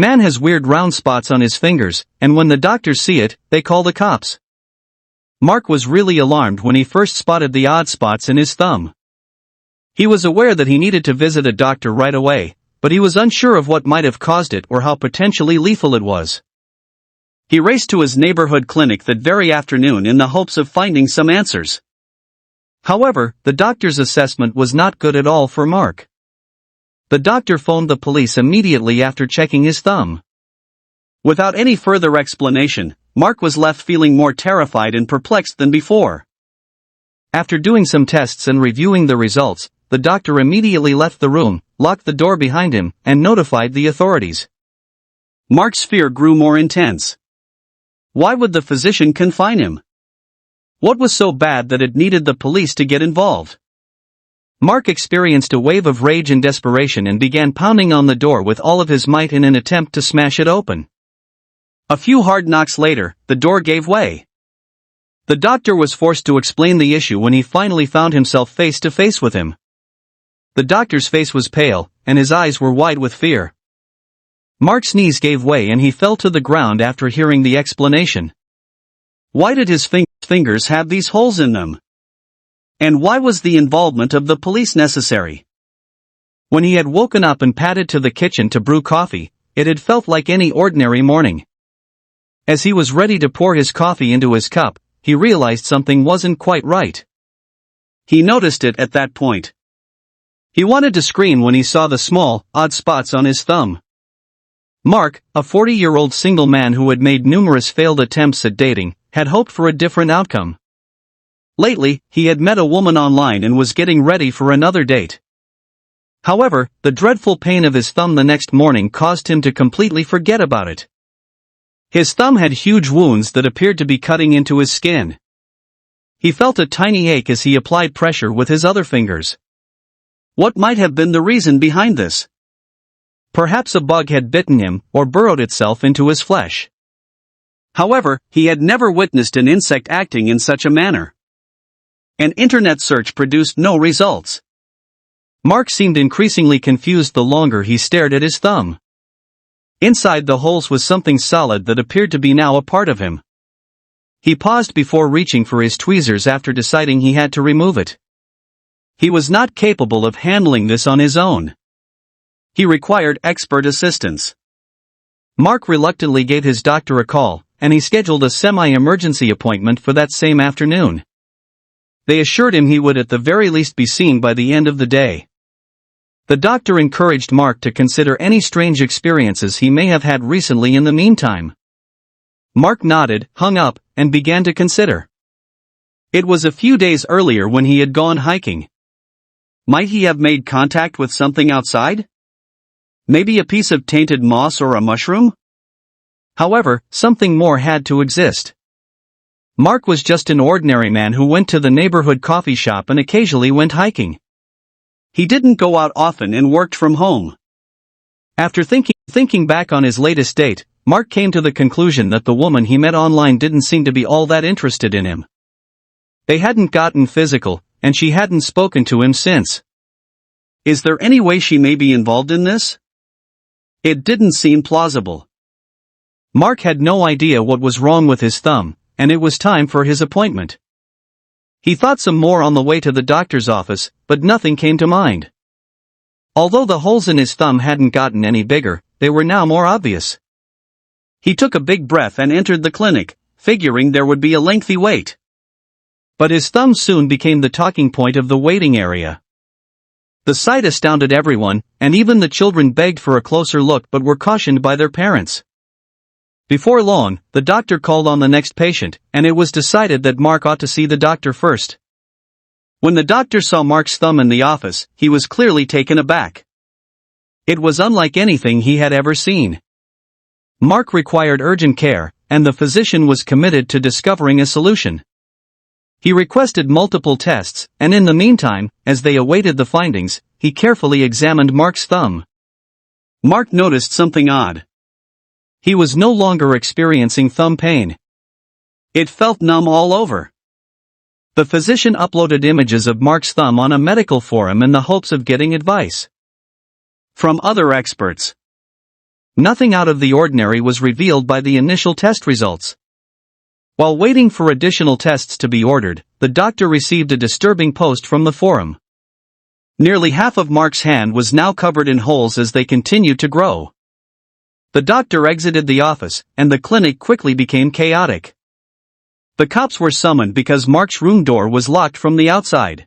Man has weird round spots on his fingers, and when the doctors see it, they call the cops. Mark was really alarmed when he first spotted the odd spots in his thumb. He was aware that he needed to visit a doctor right away, but he was unsure of what might have caused it or how potentially lethal it was. He raced to his neighborhood clinic that very afternoon in the hopes of finding some answers. However, the doctor's assessment was not good at all for Mark. The doctor phoned the police immediately after checking his thumb. Without any further explanation, Mark was left feeling more terrified and perplexed than before. After doing some tests and reviewing the results, the doctor immediately left the room, locked the door behind him, and notified the authorities. Mark's fear grew more intense. Why would the physician confine him? What was so bad that it needed the police to get involved? Mark experienced a wave of rage and desperation and began pounding on the door with all of his might in an attempt to smash it open. A few hard knocks later, the door gave way. The doctor was forced to explain the issue when he finally found himself face to face with him. The doctor's face was pale, and his eyes were wide with fear. Mark's knees gave way and he fell to the ground after hearing the explanation. Why did his fingers have these holes in them? And why was the involvement of the police necessary? When he had woken up and padded to the kitchen to brew coffee, it had felt like any ordinary morning. As he was ready to pour his coffee into his cup, he realized something wasn't quite right. He noticed it at that point. He wanted to scream when he saw the small, odd spots on his thumb. Mark, a 40-year-old single man who had made numerous failed attempts at dating, had hoped for a different outcome. Lately, he had met a woman online and was getting ready for another date. However, the dreadful pain of his thumb the next morning caused him to completely forget about it. His thumb had huge wounds that appeared to be cutting into his skin. He felt a tiny ache as he applied pressure with his other fingers. What might have been the reason behind this? Perhaps a bug had bitten him or burrowed itself into his flesh. However, he had never witnessed an insect acting in such a manner. An internet search produced no results. Mark seemed increasingly confused the longer he stared at his thumb. Inside the holes was something solid that appeared to be now a part of him. He paused before reaching for his tweezers after deciding he had to remove it. He was not capable of handling this on his own. He required expert assistance. Mark reluctantly gave his doctor a call, and he scheduled a semi-emergency appointment for that same afternoon. They assured him he would at the very least be seen by the end of the day. The doctor encouraged Mark to consider any strange experiences he may have had recently in the meantime. Mark nodded, hung up, and began to consider. It was a few days earlier when he had gone hiking. Might he have made contact with something outside? Maybe a piece of tainted moss or a mushroom? However, something more had to exist. Mark was just an ordinary man who went to the neighborhood coffee shop and occasionally went hiking. He didn't go out often and worked from home. After thinking back on his latest date, Mark came to the conclusion that the woman he met online didn't seem to be all that interested in him. They hadn't gotten physical, and she hadn't spoken to him since. Is there any way she may be involved in this? It didn't seem plausible. Mark had no idea what was wrong with his thumb, and it was time for his appointment. He thought some more on the way to the doctor's office, but nothing came to mind. Although the holes in his thumb hadn't gotten any bigger, they were now more obvious. He took a big breath and entered the clinic, figuring there would be a lengthy wait. But his thumb soon became the talking point of the waiting area. The sight astounded everyone, and even the children begged for a closer look but were cautioned by their parents. Before long, the doctor called on the next patient, and it was decided that Mark ought to see the doctor first. When the doctor saw Mark's thumb in the office, he was clearly taken aback. It was unlike anything he had ever seen. Mark required urgent care, and the physician was committed to discovering a solution. He requested multiple tests, and in the meantime, as they awaited the findings, he carefully examined Mark's thumb. Mark noticed something odd. He was no longer experiencing thumb pain. It felt numb all over. The physician uploaded images of Mark's thumb on a medical forum in the hopes of getting advice from other experts. Nothing out of the ordinary was revealed by the initial test results. While waiting for additional tests to be ordered, the doctor received a disturbing post from the forum. Nearly half of Mark's hand was now covered in holes as they continued to grow. The doctor exited the office, and the clinic quickly became chaotic. The cops were summoned because Mark's room door was locked from the outside.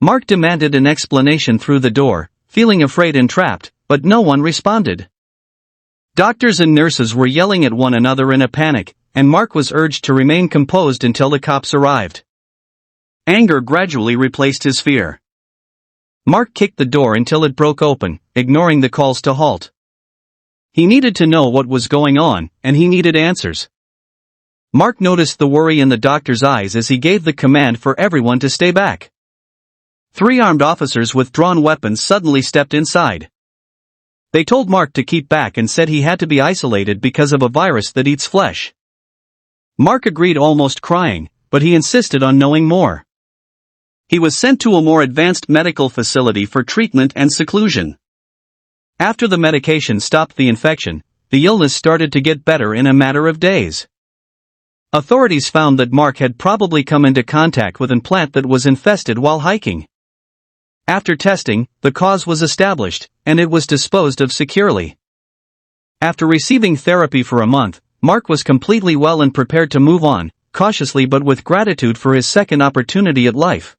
Mark demanded an explanation through the door, feeling afraid and trapped, but no one responded. Doctors and nurses were yelling at one another in a panic, and Mark was urged to remain composed until the cops arrived. Anger gradually replaced his fear. Mark kicked the door until it broke open, ignoring the calls to halt. He needed to know what was going on, and he needed answers. Mark noticed the worry in the doctor's eyes as he gave the command for everyone to stay back. 3 armed officers with drawn weapons suddenly stepped inside. They told Mark to keep back and said he had to be isolated because of a virus that eats flesh. Mark agreed, almost crying, but he insisted on knowing more. He was sent to a more advanced medical facility for treatment and seclusion. After the medication stopped the infection, the illness started to get better in a matter of days. Authorities found that Mark had probably come into contact with an plant that was infested while hiking. After testing, the cause was established, and it was disposed of securely. After receiving therapy for a month, Mark was completely well and prepared to move on, cautiously but with gratitude for his second opportunity at life.